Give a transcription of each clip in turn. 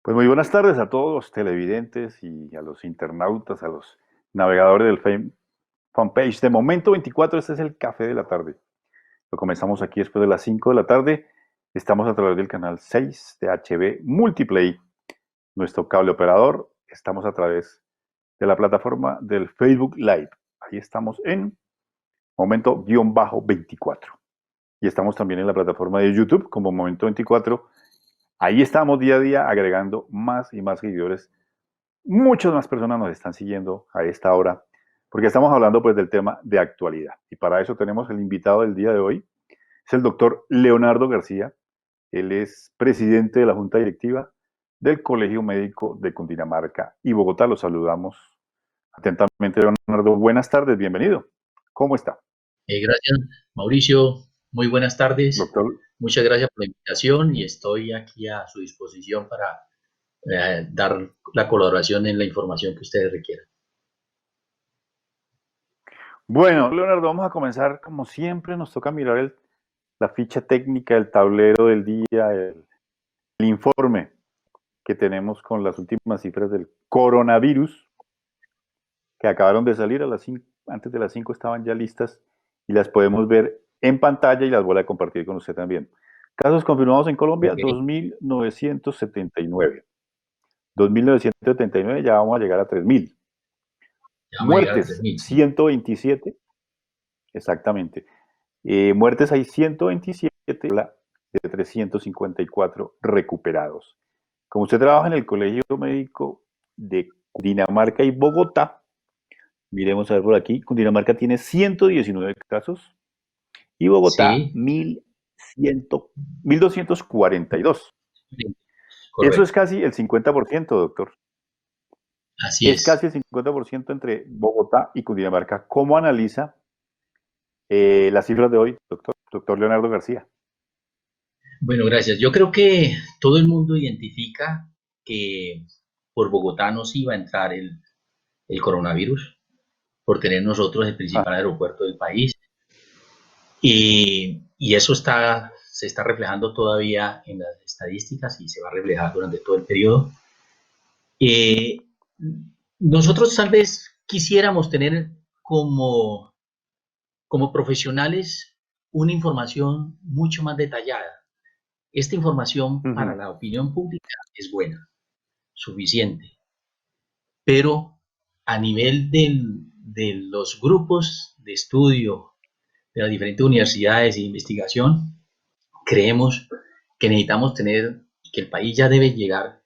Pues muy buenas tardes a todos los televidentes y a los internautas, a los navegadores del fanpage de Momento 24. Este es el café de la tarde. Lo comenzamos aquí después de las 5 de la tarde. Estamos a través del canal 6 de HB Multiplay, nuestro cable operador. Estamos a través de la plataforma del Facebook Live. Ahí estamos en Momento-24. Y estamos también en la plataforma de YouTube como Momento 24. Ahí estamos día a día agregando más y más seguidores. Muchas más personas nos están siguiendo a esta hora porque estamos hablando pues del tema de actualidad. Y para eso tenemos el invitado del día de hoy. Es el doctor Leonardo García. Él es presidente de la Junta Directiva del Colegio Médico de Cundinamarca y Bogotá. Lo saludamos atentamente, Leonardo. Buenas tardes, bienvenido. ¿Cómo está? Gracias, Mauricio. Muy buenas tardes. Doctor, Muchas gracias por la invitación y estoy aquí a su disposición para dar la colaboración en la información que ustedes requieran. bueno, Leonardo, vamos a comenzar como siempre. Nos toca mirar la ficha técnica, el tablero del día, el informe que tenemos con las últimas cifras del coronavirus que acabaron de salir antes de las 5 estaban ya listas y las podemos ver en pantalla y las voy a compartir con usted también. Casos confirmados en Colombia, Okay. 2.979. 2.979, ya vamos a llegar a 3.000. Ya vamos a llegar a Muertes, 3.000, ¿sí? 127, exactamente. Muertes hay 127, de 354 recuperados. Como usted trabaja en el Colegio Médico de Cundinamarca y Bogotá, miremos a ver por aquí, Cundinamarca tiene 119 casos y Bogotá Sí, 1.242. Eso es correcto. casi el 50%, doctor. Así Es es. casi el 50% entre Bogotá y Cundinamarca. ¿Cómo analiza las cifras de hoy, doctor Leonardo García? Bueno, gracias. Yo creo que todo el mundo identifica que por Bogotá nos iba a entrar el coronavirus, por tener nosotros el Ah, principal aeropuerto del país. Y eso se está reflejando todavía en las estadísticas y se va a reflejar durante todo el periodo. Eh, Nosotros tal vez quisiéramos tener como profesionales una información mucho más detallada. Esta información para ujú. la opinión pública es buena, suficiente, pero a nivel de los grupos de estudio de las diferentes universidades de investigación, creemos que necesitamos tener, que el país ya debe llegar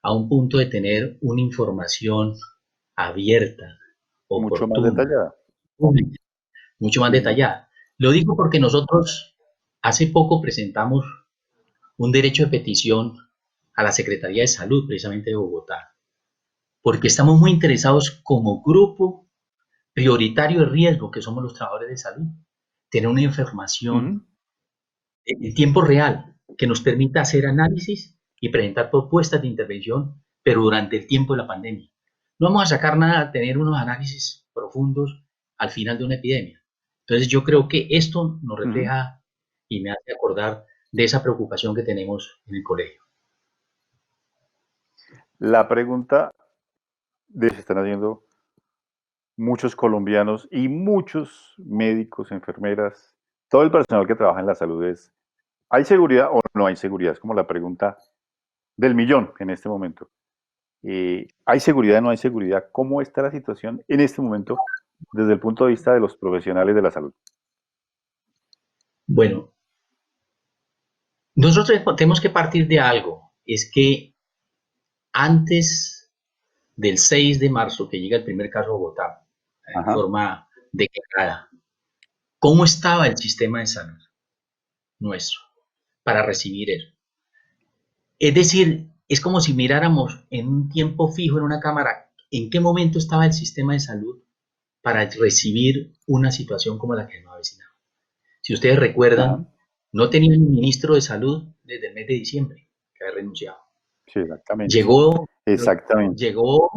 a un punto de tener una información abierta, Mucho más oportuna, detallada. pública, mucho más Ujú. detallada. Lo digo porque nosotros hace poco presentamos un derecho de petición a la Secretaría de Salud, precisamente de Bogotá, porque estamos muy interesados como grupo prioritario de riesgo que somos los trabajadores de salud, tener una Ujú. información en tiempo real que nos permita hacer análisis y presentar propuestas de intervención, pero durante el tiempo de la pandemia. No vamos a sacar nada a tener unos análisis profundos al final de una epidemia. Entonces yo creo que esto nos Ujú. refleja y me hace acordar de esa preocupación que tenemos en el colegio. La pregunta de se están haciendo muchos colombianos y muchos médicos, enfermeras, todo el personal que trabaja en la salud es, ¿hay seguridad o no hay seguridad? Es como la pregunta del millón en este momento. ¿Hay seguridad o no hay seguridad? ¿Cómo está la situación en este momento desde el punto de vista de los profesionales de la salud? Bueno, nosotros tenemos que partir de algo, es que antes del 6 de marzo, que llega el primer caso a Bogotá, en Ajá. forma declarada, ¿cómo estaba el sistema de salud nuestro para recibir eso? Es decir, es como si miráramos en un tiempo fijo en una cámara en qué momento estaba el sistema de salud para recibir una situación como la que nos avecinaba. Si ustedes Ajá. recuerdan, no tenía un ministro de salud desde el mes de diciembre, que había renunciado. Sí, exactamente. Llegó, Exactamente. llegó,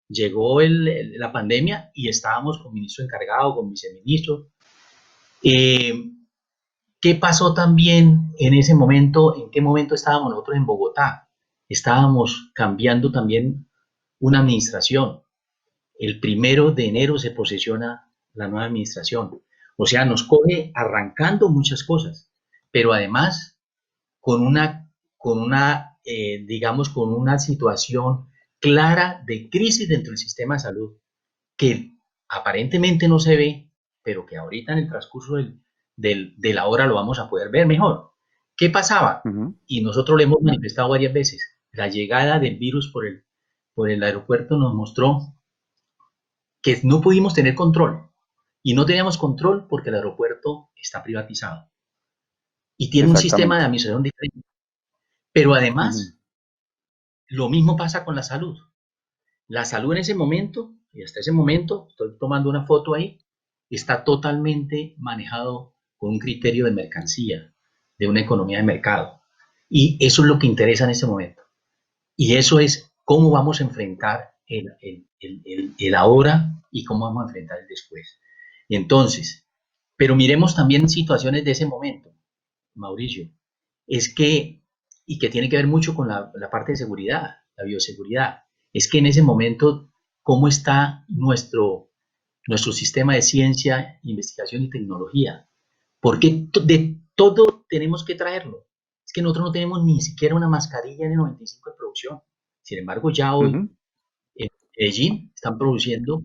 llegó la pandemia y estábamos con ministro encargado, con viceministro. Eh, ¿Qué pasó también en ese momento? ¿En qué momento estábamos nosotros en Bogotá? estábamos cambiando también una administración. El 1 de enero se posesiona la nueva administración. O sea, nos coge arrancando muchas cosas, pero además digamos, con una situación clara de crisis dentro del sistema de salud, que aparentemente no se ve, pero que ahorita en el transcurso de la hora lo vamos a poder ver mejor. ¿Qué pasaba? Ujú. Y nosotros lo hemos manifestado varias veces. La llegada del virus por el aeropuerto nos mostró que no pudimos tener control. Y no teníamos control porque el aeropuerto está privatizado y tiene un sistema de Exactamente. administración diferente. Pero Ujú. además, lo mismo pasa con la salud. La salud en ese momento, y hasta ese momento, estoy tomando una foto ahí, está totalmente manejado con un criterio de mercancía, de una economía de mercado. Y eso es lo que interesa en ese momento. Y eso es cómo vamos a enfrentar el ahora y cómo vamos a enfrentar el después. Entonces, pero miremos también situaciones de ese momento, Mauricio, es que, y que tiene que ver mucho con la parte de seguridad, la bioseguridad, es que en ese momento, ¿cómo está nuestro sistema de ciencia, investigación y tecnología? Porque de todo tenemos que traerlo. Es que nosotros no tenemos ni siquiera una mascarilla N95 de producción. Sin embargo, ya hoy Ujú. en Medellín están produciendo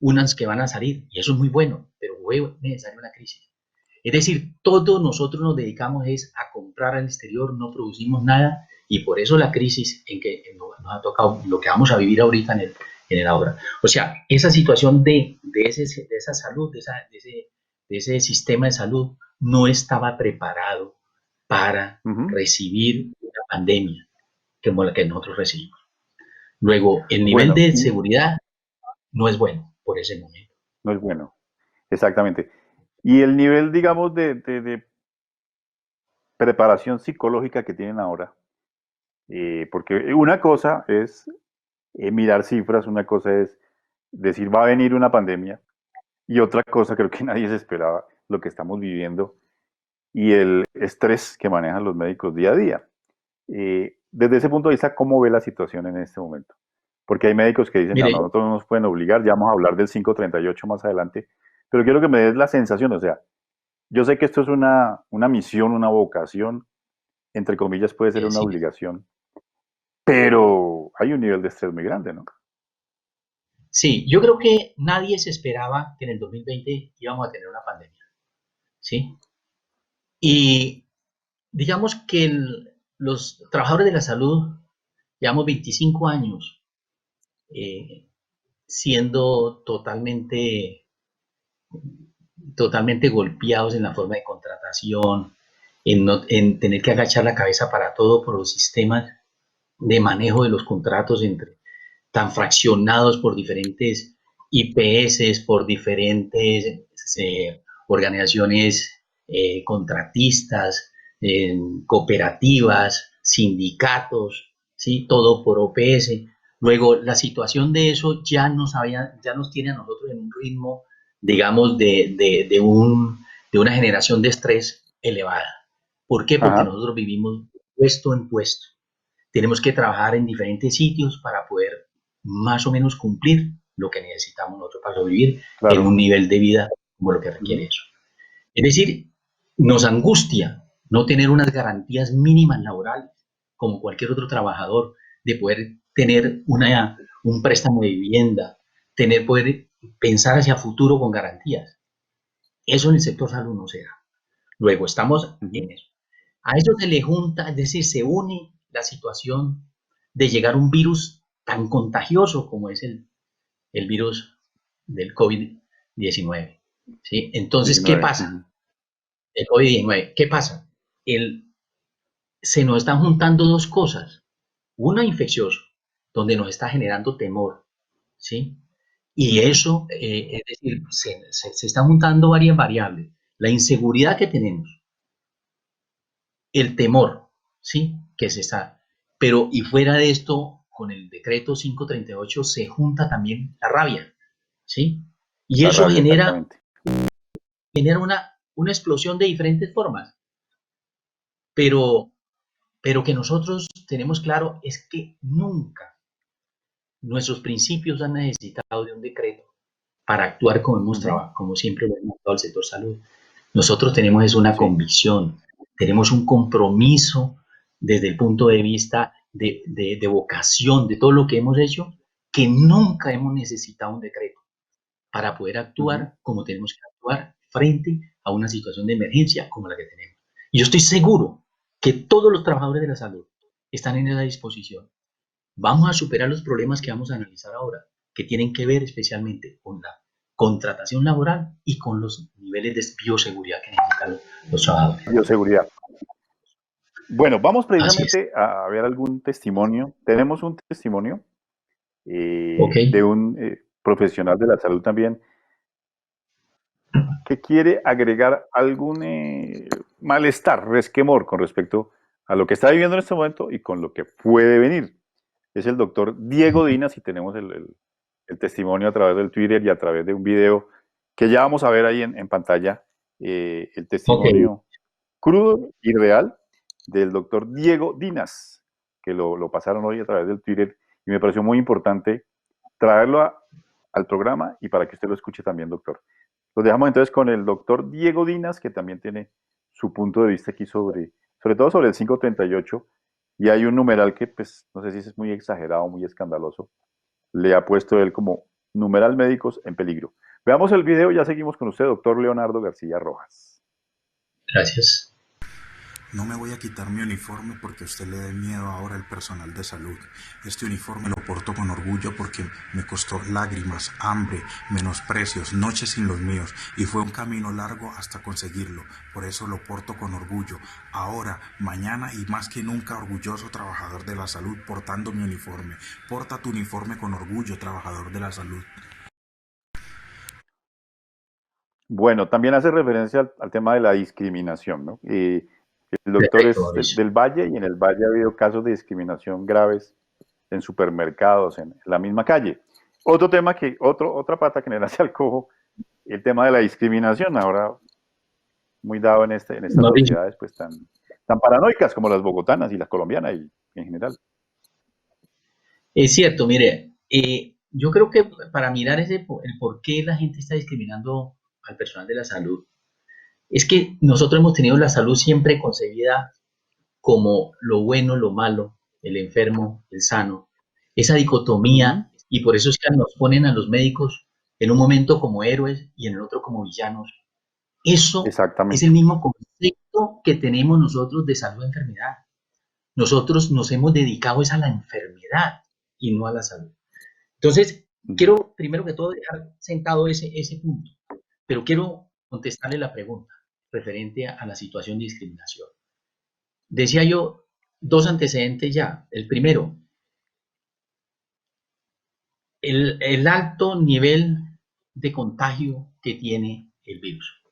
unas que van a salir, y eso es muy bueno, pero fue necesaria una crisis. Es decir, todos nosotros nos dedicamos es a comprar al exterior, no producimos nada, y por eso la crisis en que nos ha tocado, lo que vamos a vivir ahorita en el ahora. O sea, esa situación de esa salud, de ese sistema de salud, no estaba preparado para Ujú. recibir una pandemia como la que nosotros recibimos. Luego, el nivel Bueno, de y seguridad no es bueno por ese momento. no es bueno. Exactamente. Y el nivel, digamos, de preparación psicológica que tienen ahora, porque una cosa es mirar cifras, una cosa es decir va a venir una pandemia, y otra cosa creo que nadie se esperaba lo que estamos viviendo y el estrés que manejan los médicos día a día. Desde ese punto de vista, ¿cómo ve la situación en este momento? Porque hay médicos que dicen, no, Mire, nosotros no nos pueden obligar, ya vamos a hablar del 538 más adelante, pero quiero que me des la sensación, o sea, yo sé que esto es una misión, una vocación, entre comillas puede ser una sí, obligación, pero hay un nivel de estrés muy grande, ¿no? sí, yo creo que nadie se esperaba que en el 2020 íbamos a tener una pandemia, ¿sí? Y digamos que los trabajadores de la salud llevamos 25 años eh, siendo totalmente golpeados en la forma de contratación, en tener que agachar la cabeza para todo por los sistemas de manejo de los contratos tan fraccionados por diferentes IPS, por diferentes organizaciones contratistas, cooperativas, sindicatos, ¿sí? Todo por OPS. Luego, la situación de eso ya nos tiene a nosotros en un ritmo, digamos, de una generación de estrés elevada. ¿Por qué? Porque Ajá, nosotros vivimos puesto en puesto. Tenemos que trabajar en diferentes sitios para poder más o menos cumplir lo que necesitamos nosotros para sobrevivir en un claro. nivel de vida como lo que requiere Ujú. eso. Es decir, nos angustia no tener unas garantías mínimas laborales como cualquier otro trabajador, de poder tener un préstamo de vivienda, poder pensar hacia futuro con garantías. Eso en el sector salud no se da. Luego estamos Ujú. en eso. A eso se le junta, es decir, se une la situación de llegar un virus tan contagioso como es el virus del COVID-19. ¿Sí? Entonces, ¿qué 19. pasa? Ujú. El COVID-19, ¿qué pasa? Se nos están juntando dos cosas. Una, infeccioso, donde nos está generando temor, ¿sí? Y Ujú. eso, es decir, se están juntando varias variables. La inseguridad que tenemos, el temor, ¿sí? Que se está. Pero, y fuera de esto, con el decreto 538 se junta también la rabia, ¿sí? Y La eso rabia, exactamente. genera una explosión de diferentes formas. Pero, pero que nosotros tenemos claro es que nunca nuestros principios han necesitado de un decreto para actuar como hemos Ujú. trabajado, como siempre lo hemos actuado el sector salud. Nosotros tenemos es una Sí. convicción, tenemos un compromiso desde el punto de vista de vocación, de todo lo que hemos hecho, que nunca hemos necesitado un decreto para poder Ujú. actuar como tenemos que actuar frente a una situación de emergencia como la que tenemos. Y yo estoy seguro que todos los trabajadores de la salud están en esa disposición. Vamos a superar los problemas que vamos a analizar ahora, que tienen que ver especialmente con la contratación laboral y con los niveles de bioseguridad que necesitan los trabajadores. Bioseguridad. Bueno, vamos Así es. precisamente a ver algún testimonio. Tenemos un testimonio Ok. de un profesional de la salud también que quiere agregar algún malestar, resquemor con respecto a lo que está viviendo en este momento y con lo que puede venir. Es el doctor Diego Dinas y tenemos el testimonio a través del Twitter y a través de un video que ya vamos a ver ahí en pantalla, el Ok. testimonio crudo y real del doctor Diego Dinas, que lo pasaron hoy a través del Twitter y me pareció muy importante traerlo al programa y para que usted lo escuche también, doctor. Lo dejamos entonces con el doctor Diego Dinas, que también tiene su punto de vista aquí sobre todo sobre el 538, y hay un numeral que, pues, no sé si es muy exagerado, muy escandaloso, le ha puesto él como numeral médicos en peligro. Veamos el video y ya seguimos con usted, doctor Leonardo García Rojas. Gracias. No me voy a quitar mi uniforme porque a usted le dé miedo ahora el personal de salud. Este uniforme lo porto con orgullo porque me costó lágrimas, hambre, menosprecios, noches sin los míos y fue un camino largo hasta conseguirlo. Por eso lo porto con orgullo. Ahora, mañana y más que nunca orgulloso trabajador de la salud portando mi uniforme. Porta tu uniforme con orgullo, trabajador de la salud. Bueno, también hace referencia al tema de la discriminación, ¿no? El doctor Perfecto, es Mauricio. del Valle y en el Valle ha habido casos de discriminación graves en supermercados, en la misma calle. Otro tema otra pata que le nace al cojo, el tema de la discriminación, ahora muy dado en estas Mauricio, sociedades pues tan paranoicas como las bogotanas y las colombianas y en general. es cierto, mire, yo creo que para mirar el por qué la gente está discriminando al personal de la salud, es que nosotros hemos tenido la salud siempre concebida como lo bueno, lo malo, el enfermo, el sano, esa Ujú. dicotomía, y por eso es que nos ponen a los médicos en un momento como héroes y en el otro como villanos. Eso es el Exactamente. mismo concepto que tenemos nosotros de salud-enfermedad. Nosotros nos hemos dedicado es a la enfermedad y no a la salud. Entonces, Ujú. quiero primero que todo dejar sentado ese punto, pero quiero contestarle la pregunta referente a la situación de discriminación. Decía yo dos antecedentes ya. El primero, el alto nivel de contagio que tiene el virus.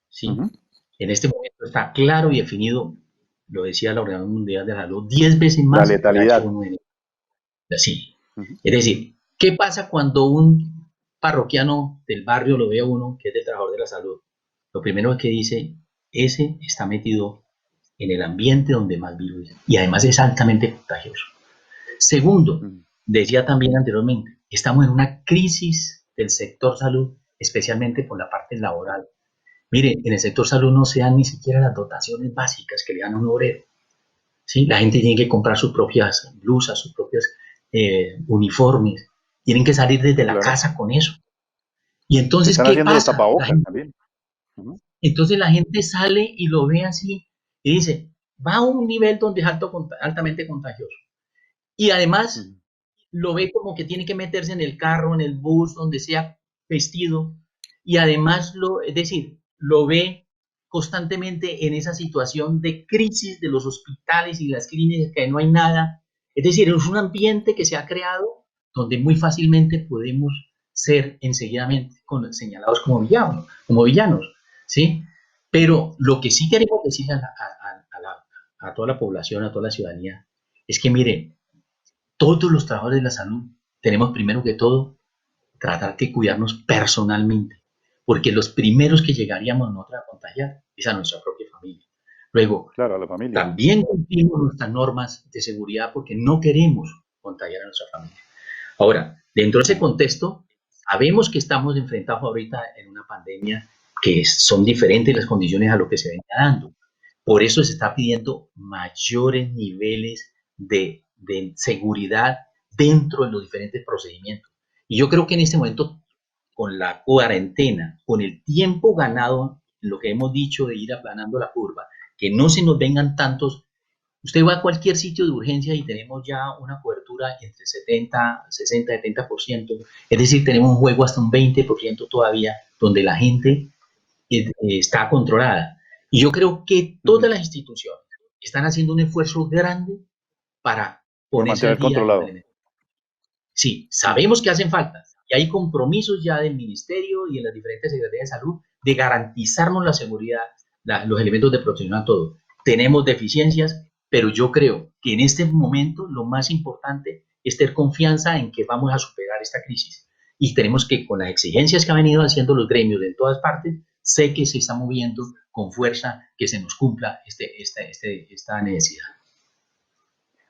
¿Sí? Ujú. En este momento está claro y definido, lo decía la Organización Mundial de la Salud, 10 veces La más que el letalidad. H1N1. Sí. Ujú. Es decir, ¿qué pasa cuando un parroquiano del barrio lo ve a uno que es del trabajador de la salud? Lo primero que dice, ese está metido en el ambiente donde más virus es, y además es altamente contagioso. Segundo, Ujú. decía también anteriormente, estamos en una crisis del sector salud, especialmente por la parte laboral. Mire, en el sector salud no se dan ni siquiera las dotaciones básicas que le dan a un obrero. ¿Sí? La gente tiene que comprar sus propias blusas, sus propios uniformes. Tienen que salir desde Sí, la claro. casa con eso. Y Se entonces, están ¿qué haciendo los pasa? tapabocas también. Ujú. Entonces la gente sale y lo ve así y dice, va a un nivel donde es altamente contagioso. Y además Ujú. lo ve como que tiene que meterse en el carro, en el bus, donde sea vestido, y además es decir, lo ve constantemente en esa situación de crisis de los hospitales y las clínicas, que no hay nada. Es decir, es un ambiente que se ha creado donde muy fácilmente podemos ser enseguidamente señalados como villanos, ¿sí? Pero lo que sí queremos decir a toda la población, a toda la ciudadanía, es que miren, todos los trabajadores de la salud tenemos primero que todo tratar de cuidarnos personalmente, porque los primeros que llegaríamos nosotros a contagiar es a nuestra propia familia. Luego, Claro, a la familia. también cumplimos nuestras normas de seguridad porque no queremos contagiar a nuestra familia. Ahora, dentro de ese contexto, sabemos que estamos enfrentados ahorita en una pandemia que son diferentes las condiciones a lo que se venía dando. Por eso se está pidiendo mayores niveles de seguridad dentro de los diferentes procedimientos. Y yo creo que en este momento, con la cuarentena, con el tiempo ganado, lo que hemos dicho de ir aplanando la curva, que no se nos vengan tantos. Usted va a cualquier sitio de urgencia y tenemos ya una cobertura entre 70, 60, 70%. Es decir, tenemos un juego hasta un 20% todavía donde la gente está controlada. Y yo creo que todas las instituciones están haciendo un esfuerzo grande para Por ponerse al mantener día en controlado. el. Sí, sabemos que hacen falta y hay compromisos ya del Ministerio y en las diferentes secretarías de salud de garantizarnos la seguridad, los elementos de protección a todo. Tenemos deficiencias, pero yo creo que en este momento lo más importante es tener confianza en que vamos a superar esta crisis. Y tenemos que, con las exigencias que han venido haciendo los gremios de todas partes, sé que se está moviendo con fuerza que se nos cumpla esta necesidad.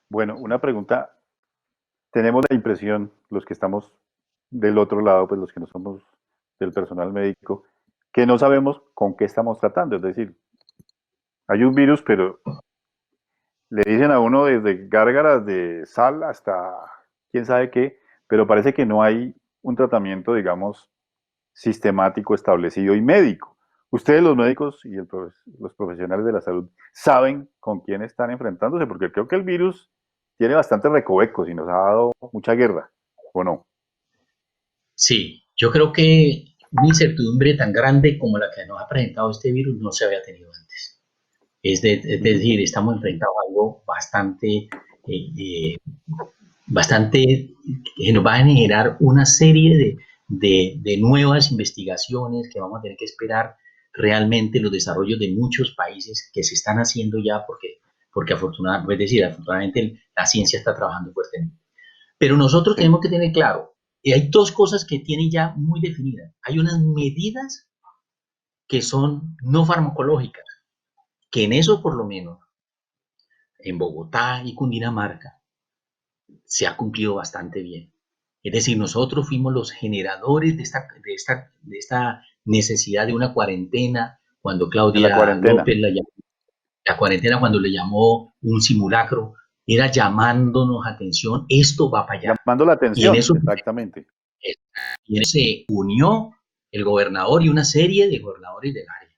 Bueno, una pregunta. Tenemos la impresión, los que estamos del otro lado, pues los que no somos del personal médico, que no sabemos con qué estamos tratando. Es decir, hay un virus, pero le dicen a uno desde gárgaras de sal hasta quién sabe qué, pero parece que no hay un tratamiento, digamos, sistemático, establecido y médico. Ustedes los médicos y los profesionales de la salud saben con quién están enfrentándose, porque creo que el virus tiene bastantes recovecos y nos ha dado mucha guerra, ¿o no? Sí, yo creo que una incertidumbre tan grande como la que nos ha presentado este virus no se había tenido antes. Es decir, estamos enfrentados a algo bastante que nos va a generar una serie de nuevas investigaciones que vamos a tener que esperar realmente los desarrollos de muchos países que se están haciendo ya porque afortunadamente la ciencia está trabajando fuertemente. Pero nosotros Sí. tenemos que tener claro, hay dos cosas que tienen ya muy definidas. Hay unas medidas que son no farmacológicas, que en eso por lo menos en Bogotá y Cundinamarca se ha cumplido bastante bien. Es decir, nosotros fuimos los generadores de esta necesidad de una cuarentena cuando En la Claudia cuarentena, López la cuarentena cuando le llamó un simulacro, era llamándonos atención, esto va para allá. llamando la Y en atención, eso, exactamente. y en eso se unió el gobernador y una serie de gobernadores del área.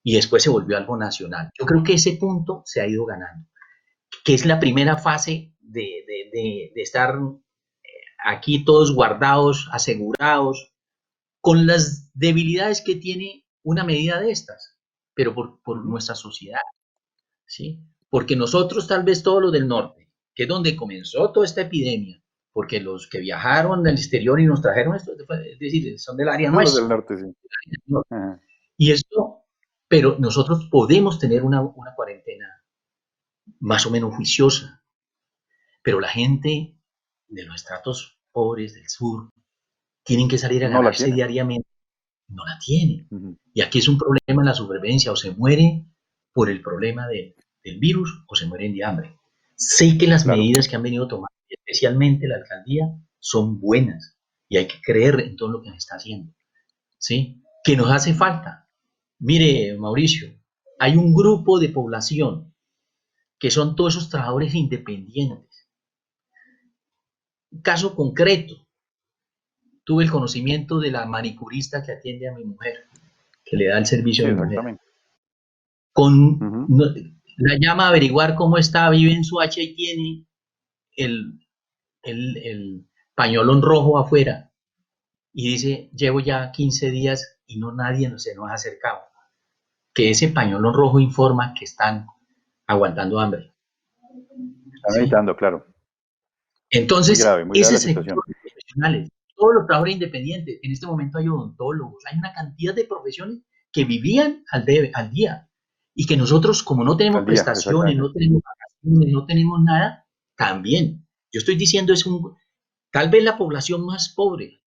Y después se volvió algo nacional. Yo creo que ese punto se ha ido ganando, que es la primera fase de estar aquí todos guardados, asegurados, con las debilidades que tiene una medida de estas, pero por nuestra sociedad, ¿sí? Porque nosotros, tal vez todos los del norte, que es donde comenzó toda esta epidemia, porque los que viajaron del exterior y nos trajeron esto, es decir, son del área Los del nuestra. norte, sí. Ajá. Y esto, pero nosotros podemos tener una cuarentena más o menos juiciosa, pero la gente de los estratos pobres del sur tienen que salir a No la ganarse tienen. diariamente, no la tienen. Ujú. Y aquí es un problema en la supervivencia, o se muere por el problema del virus o se mueren de hambre. Sé que las Claro. medidas que han venido tomando, especialmente la alcaldía, son buenas y hay que creer en todo lo que se está haciendo, ¿sí? Que nos hace falta. Mire, Mauricio, hay un grupo de población que son todos esos trabajadores independientes. Un caso concreto, tuve el conocimiento de la manicurista que atiende a mi mujer, que le da el servicio Sí, a mi mujer. exactamente. Ujú. La llama a averiguar cómo está, vive en su H y tiene el, el pañolón rojo afuera. Y dice, llevo ya 15 días y nadie se nos ha acercado. Que ese pañolón rojo informa que están aguantando hambre. Están ¿Sí? necesitando, claro. Entonces, Muy grave ese la sector situación. de profesionales, todos los trabajadores independientes, en este momento hay odontólogos, hay una cantidad de profesiones que vivían al día y que nosotros, como no tenemos Al día, prestaciones, exactamente. no tenemos vacaciones, no tenemos nada, también. Yo estoy diciendo, tal vez la población más pobre,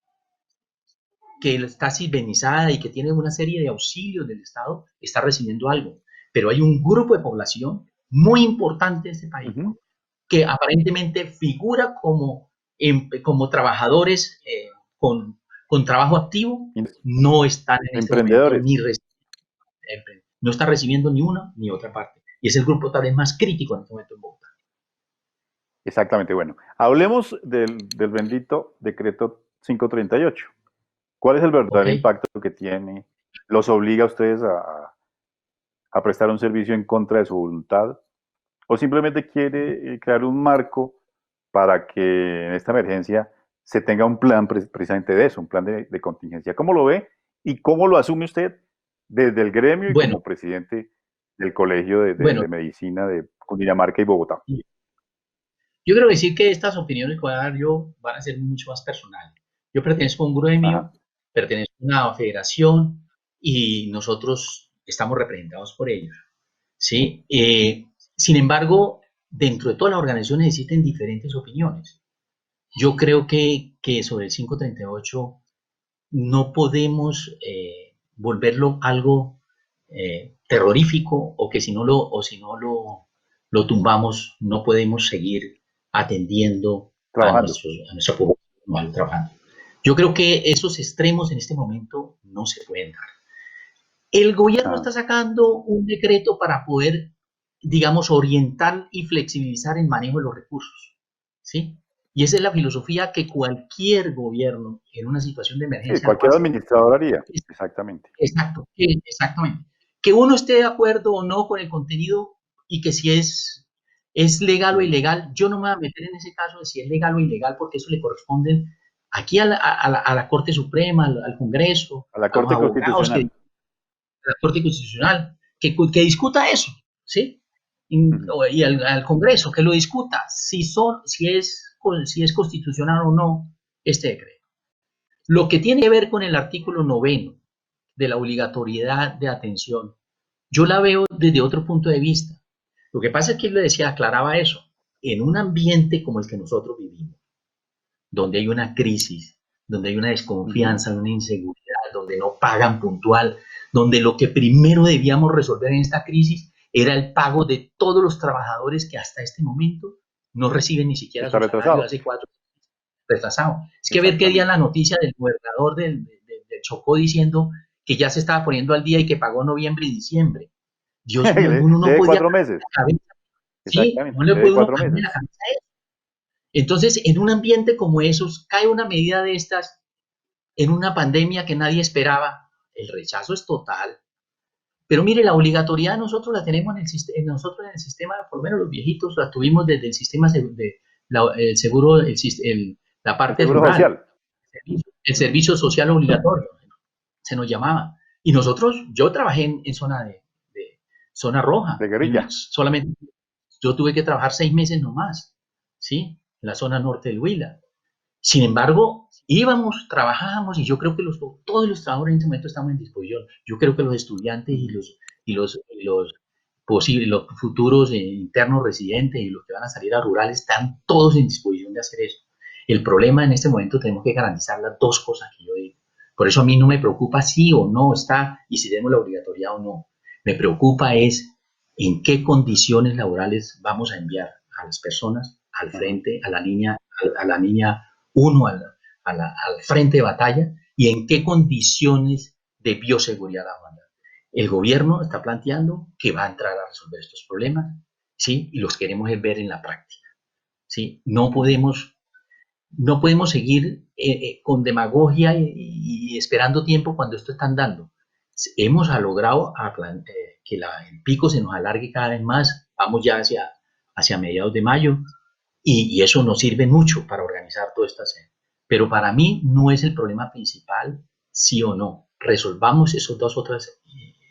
que está civilizada y que tiene una serie de auxilios del Estado, está recibiendo algo. pero hay un grupo de población muy importante en este país que aparentemente figura como trabajadores con trabajo activo, no están en este momento no están recibiendo ni una ni otra parte. Y es el grupo tal vez más crítico en este momento en Bogotá. Exactamente, bueno. Hablemos del bendito decreto 538. ¿Cuál es el verdadero impacto que tiene? ¿Los obliga a ustedes a prestar un servicio en contra de su voluntad? ¿O simplemente quiere crear un marco para que en esta emergencia se tenga un plan precisamente de eso, un plan de contingencia? ¿Cómo lo ve y cómo lo asume usted desde el gremio y como presidente del Colegio de Medicina de Cundinamarca y Bogotá? Yo quiero decir que estas opiniones que voy a dar yo van a ser mucho más personales. Yo pertenezco a un gremio, pertenezco a una federación y nosotros estamos representados por ellos, ¿sí? Sin embargo, dentro de todas las organizaciones existen diferentes opiniones. Yo creo que sobre el 538 no podemos volverlo algo terrorífico o que si no lo tumbamos no podemos seguir atendiendo a nuestra población trabajando. Yo creo que esos extremos en este momento no se pueden dar. El gobierno está sacando un decreto para poder, digamos, orientar y flexibilizar el manejo de los recursos, ¿sí? Y esa es la filosofía que cualquier gobierno en una situación de emergencia... Sí, cualquier administrador haría, exactamente. Exactamente. Que uno esté de acuerdo o no con el contenido y que si es legal o ilegal, yo no me voy a meter en ese caso de si es legal o ilegal, porque eso le corresponde aquí a la Corte Suprema, al Congreso, a la Corte Constitucional. A la Corte Constitucional, que discuta eso, ¿sí? Y al Congreso, que lo discuta, si es constitucional o no este decreto. Lo que tiene que ver con el artículo 9 de la obligatoriedad de atención, yo la veo desde otro punto de vista. Lo que pasa es que él le decía, aclaraba eso, en un ambiente como el que nosotros vivimos, donde hay una crisis, donde hay una desconfianza, una inseguridad, donde no pagan puntual, donde lo que primero debíamos resolver en esta crisis era el pago de todos los trabajadores que hasta este momento no reciben ni siquiera su salario hace 4 años. Retrasado. Es que ver qué día la noticia del gobernador del Chocó diciendo que ya se estaba poniendo al día y que pagó noviembre y diciembre. Dios mío, uno no podía... 4 meses. Sí, no le puede uno cambiar la cabeza a eso. Entonces, en un ambiente como esos, cae una medida de estas en una pandemia que nadie esperaba. El rechazo es total. Pero mire, la obligatoriedad nosotros la tenemos en el sistema, por lo menos los viejitos, la tuvimos desde el sistema el seguro, la parte rural, social. El servicio social obligatorio, se nos llamaba. Y nosotros, yo trabajé en zona zona roja. De guerrilla. Solamente yo tuve que trabajar 6 meses nomás, ¿sí? En la zona norte del Huila. Sin embargo, íbamos, trabajábamos y yo creo que todos los trabajadores en este momento estamos en disposición. Yo creo que los estudiantes y los futuros internos residentes y los que van a salir a rurales están todos en disposición de hacer eso. El problema en este momento tenemos que garantizar las dos cosas que yo digo. Por eso a mí no me preocupa si o no está y si tenemos la obligatoriedad o no. Me preocupa es en qué condiciones laborales vamos a enviar a las personas al frente, a la línea 1, al frente de batalla, y en qué condiciones de bioseguridad la banda. El gobierno está planteando que va a entrar a resolver estos problemas, ¿sí? Y los queremos ver en la práctica, ¿sí? No podemos seguir con demagogia y esperando tiempo cuando esto está andando. Hemos logrado que el pico se nos alargue cada vez más, vamos ya hacia mediados de mayo, y eso nos sirve mucho para organizar todo esto. Pero para mí no es el problema principal, sí o no. Resolvamos esos dos otros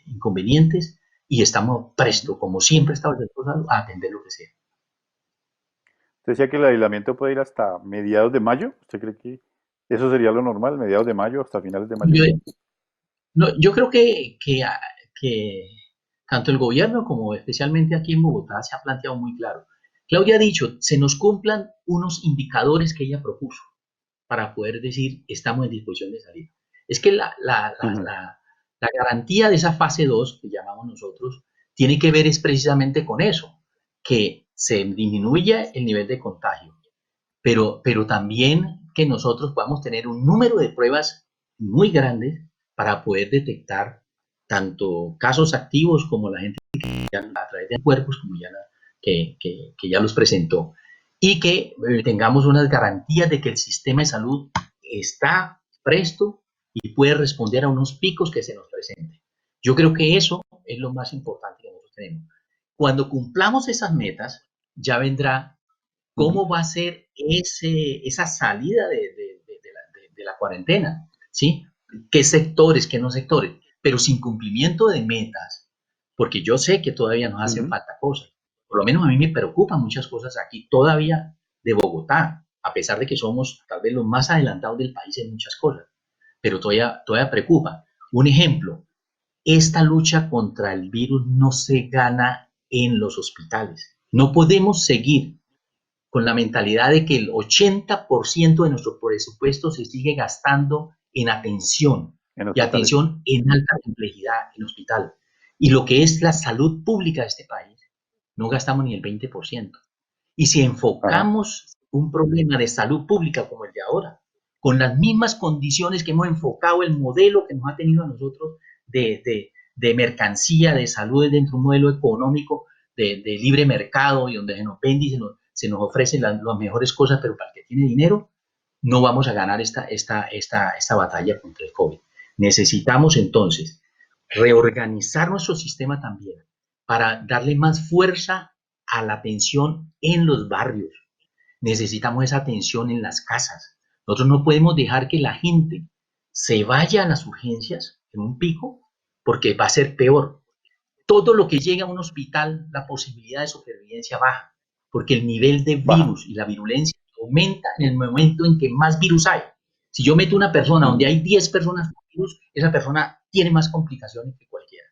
inconvenientes y estamos prestos, como siempre estamos dispuestos a atender lo que sea. Usted decía que el aislamiento puede ir hasta mediados de mayo. ¿Usted cree que eso sería lo normal, mediados de mayo hasta finales de mayo? Yo creo que tanto el gobierno como especialmente aquí en Bogotá se ha planteado muy claro. Claudia ha dicho, se nos cumplan unos indicadores que ella propuso para poder decir, estamos en disposición de salir. Es que la garantía de esa fase 2, que llamamos nosotros, tiene que ver es precisamente con eso, que se disminuya el nivel de contagio, pero también que nosotros podamos tener un número de pruebas muy grandes para poder detectar tanto casos activos como la gente a través de cuerpos, como ya que ya los presentó, y que tengamos unas garantías de que el sistema de salud está presto y puede responder a unos picos que se nos presenten. Yo creo que eso es lo más importante que nosotros tenemos. Cuando cumplamos esas metas, ya vendrá cómo va a ser esa salida de la cuarentena, ¿sí? ¿Qué sectores, qué no sectores? Pero sin cumplimiento de metas, porque yo sé que todavía nos hacen falta cosas. Por lo menos a mí me preocupan muchas cosas aquí todavía de Bogotá, a pesar de que somos tal vez los más adelantados del país en muchas cosas, pero todavía preocupa. Un ejemplo, esta lucha contra el virus no se gana en los hospitales. No podemos seguir con la mentalidad de que el 80% de nuestro presupuesto se sigue gastando en atención en y hospitales. atención en alta complejidad en hospital. Y lo que es la salud pública de este país, no gastamos ni el 20%. Y si enfocamos un problema de salud pública como el de ahora, con las mismas condiciones que hemos enfocado el modelo que nos ha tenido a nosotros de mercancía, de salud dentro de un modelo económico de libre mercado y donde se nos vende y se nos ofrecen las mejores cosas, pero para el que tiene dinero, no vamos a ganar esta batalla contra el COVID. Necesitamos entonces reorganizar nuestro sistema también para darle más fuerza a la atención en los barrios. Necesitamos esa atención en las casas. Nosotros no podemos dejar que la gente se vaya a las urgencias en un pico porque va a ser peor. Todo lo que llega a un hospital, la posibilidad de supervivencia baja, porque el nivel de virus y la virulencia aumenta en el momento en que más virus hay. Si yo meto una persona donde hay 10 personas con virus, esa persona tiene más complicaciones que cualquiera.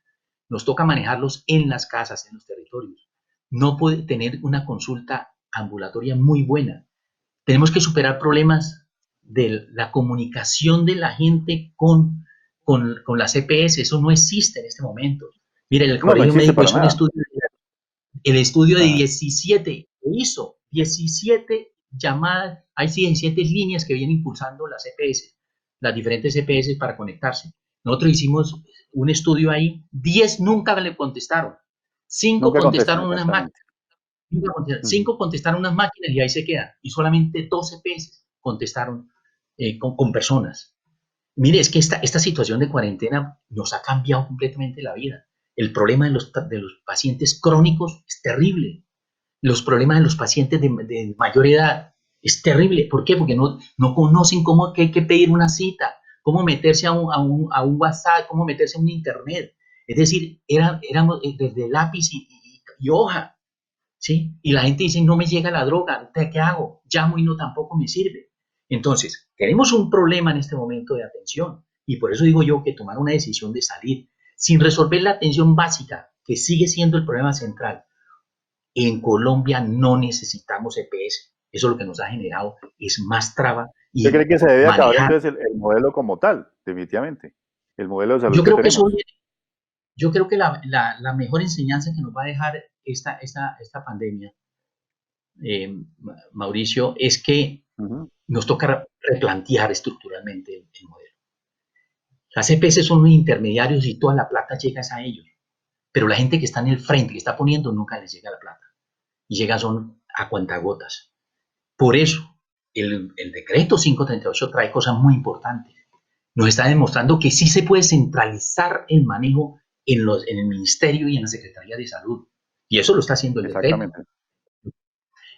Nos toca manejarlos en las casas, en los territorios. No puede tener una consulta ambulatoria muy buena. Tenemos que superar problemas de la comunicación de la gente con las EPS. Eso no existe en este momento. Mire, el No, no Colegio existe Médico para hizo un nada. estudio, el estudio de Ajá. 17, hizo 17 llamadas, hay 17 líneas que vienen impulsando las EPS, las diferentes EPS para conectarse. Nosotros hicimos un estudio ahí, 10 nunca le contestaron, 5 Nunca contestan, contestaron unas máquinas, exactamente. 5 contestaron unas máquinas y ahí se quedan, y solamente 2 EPS contestaron con personas. Mire, es que esta situación de cuarentena nos ha cambiado completamente la vida. El problema de los pacientes crónicos es terrible. Los problemas de los pacientes de mayor edad es terrible. ¿Por qué? Porque no conocen cómo que hay que pedir una cita, cómo meterse a un WhatsApp, cómo meterse a un internet. Es decir, éramos desde lápiz y hoja, ¿sí? Y la gente dice, no me llega la droga, ¿qué hago? Llamo y no tampoco me sirve. Entonces, tenemos un problema en este momento de atención y por eso digo yo que tomar una decisión de salir sin resolver la atención básica, que sigue siendo el problema central. En Colombia no necesitamos EPS. Eso es lo que nos ha generado es más traba ¿Usted y cree que se debe acabar manejar. entonces el modelo como tal? Definitivamente. El modelo de salud Yo que creo que eso, tenemos. yo creo que la mejor enseñanza que nos va a dejar esta pandemia, Mauricio, es que nos toca replantear estructuralmente el modelo. Las EPS son los intermediarios y toda la plata llega a ellos, pero la gente que está en el frente, que está poniendo, nunca les llega la plata. Y llega son a cuentagotas. Por eso, el decreto 538 trae cosas muy importantes. Nos está demostrando que sí se puede centralizar el manejo en el Ministerio y en la Secretaría de Salud. Y eso lo está haciendo el decreto. Exactamente.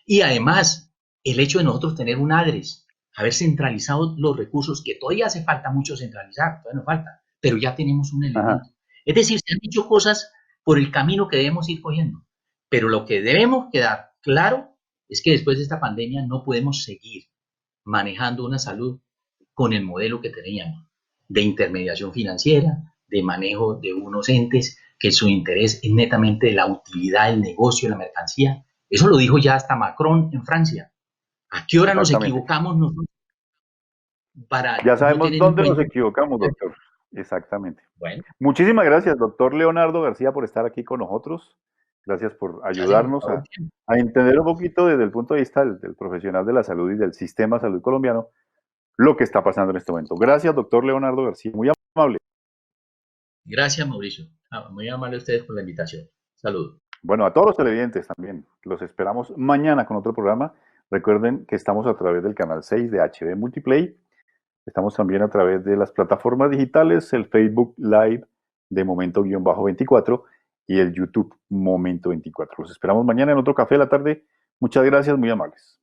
Y además, el hecho de nosotros tener un ADRES, haber centralizado los recursos, que todavía hace falta mucho centralizar, todavía nos falta, pero ya tenemos un Ajá. elemento. Es decir, se han hecho cosas por el camino que debemos ir cogiendo. Pero lo que debemos quedar claro es que después de esta pandemia no podemos seguir manejando una salud con el modelo que teníamos, de intermediación financiera, de manejo de unos entes que su interés es netamente la utilidad del negocio, la mercancía. Eso lo dijo ya hasta Macron en Francia. ¿A qué hora nos Exactamente. equivocamos nosotros para Ya no sabemos tener en dónde nos cuenta? equivocamos, doctor. Exactamente. Bueno, Muchísimas gracias, doctor Leonardo García, por estar aquí con nosotros. Gracias por dale, con ayudarnos todo el tiempo. a entender un poquito desde el punto de vista del profesional de la salud y del sistema de salud colombiano lo que está pasando en este momento. Gracias, doctor Leonardo García, muy amable. Gracias, Mauricio. Muy amable a ustedes por la invitación. Saludos. Bueno, a todos los televidentes también. Los esperamos mañana con otro programa. Recuerden que estamos a través del canal 6 de HB Multiplay. Estamos también a través de las plataformas digitales, el Facebook Live de Momento-24 y el YouTube Momento 24. Los esperamos mañana en otro café de la tarde. Muchas gracias, muy amables.